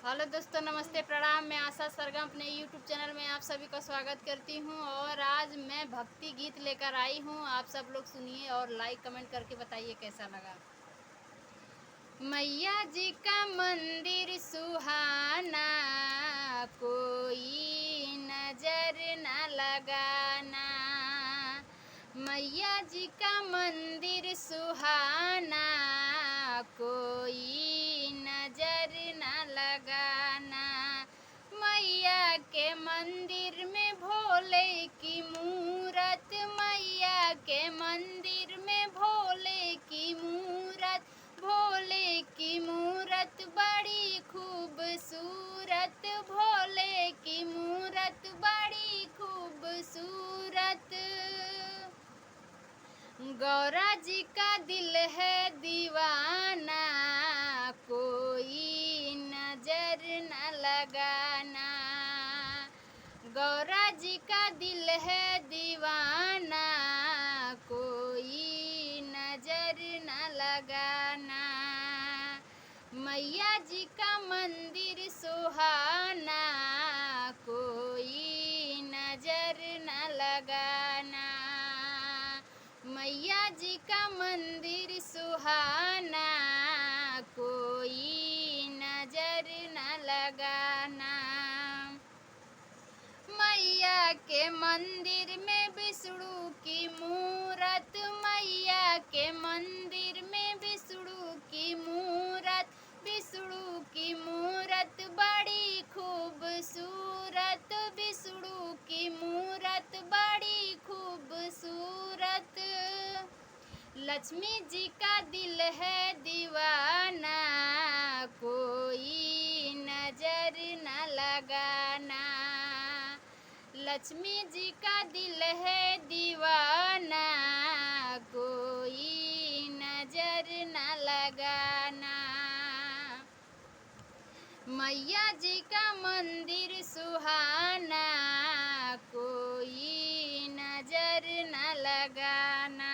Hello दोस्तों, नमस्ते, प्रणाम। मैं आशा सरगम अपने यूट्यूब चैनल में आप सभी का स्वागत करती हूं और आज मैं भक्ति गीत लेकर आई हूं। आप सब लोग सुनिए और लाइक कमेंट करके बताइए कैसा लगा। मैया जी का मंदिर सुहाना, कोई नजर न लगाना। मैया जी का मंदिर सुहाना, कोई नजर न लगाना। मैया के मंदिर में भोले की मूरत, मैया के मंदिर में भोले की मूरत, भोले की मूरत बड़ी खूबसूरत, भोले की मूरत बड़ी खूबसूरत। गौरा जी का दिल है दीवाना, कोई नजर न लगाना। गौरा जी का दिल है दीवाना, कोई नजर न लगाना। मैया जी का मंदिर सुहाना, कोई नजर न लगाना। मैया जी का मंदिर सुहाना, कोई नजर न लगाना। मैया के मंदिर में विष्णु की मूरत, मैया के मंदिर में विष्णु की मूरत, विष्णु की मूरत बड़ी खूबसूरत, विष्णु की मूरत बड़ी खूबसूरत। लक्ष्मी जी का दिल है दीवाना, कोई नजर न लगाना। लक्ष्मी जी का दिल है दीवाना, कोई नजर न लगाना। मैया जी का मंदिर सुहाना, कोई नजर न लगाना।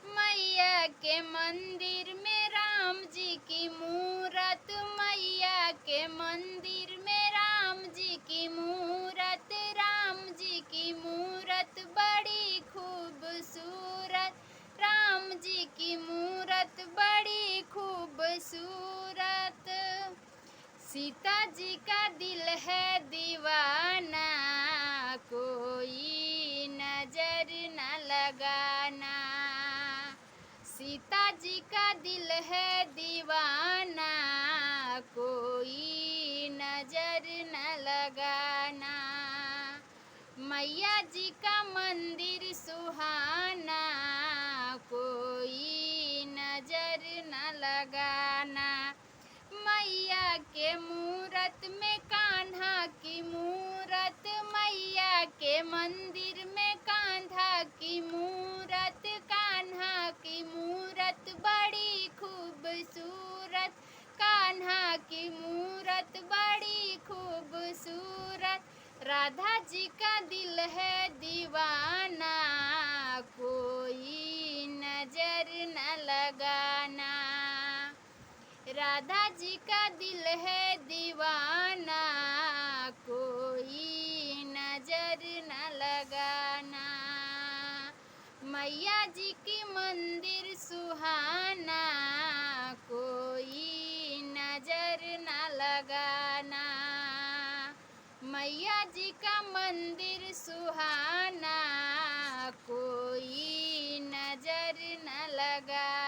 मैया के मंदिर में राम जी की मूरत, मैया के मंदिर में राम जी की मूरत, राम जी की मूरत बड़ी खूबसूरत, राम जी की मूरत बड़ी खूबसूरत। सीता जी का दिल है दीवाना, कोई नजर न लगाना। सीता जी का दिल है दीवाना, कोई नजर न लगाना। मैया जी का मंदिर सुहाना, कोई नजर न लगाना। मैया के मूरत में कान्हा की मूरत, मैया के मंदिर में कान्हा की मूरत, कान्हा की मूरत बड़ी खूबसूरत, कान्हा की मूरत बड़ी खूबसूरत। राधा जी का दिल है दीवाना, कोई नजर न लगाना। राधा जी का दिल है दीवाना, कोई नजर न लगाना। मैया जी की मंदिर सुहाना, कोई नजर न लगाना। मैया जी का मंदिर सुहाना, कोई नजर न लगाना।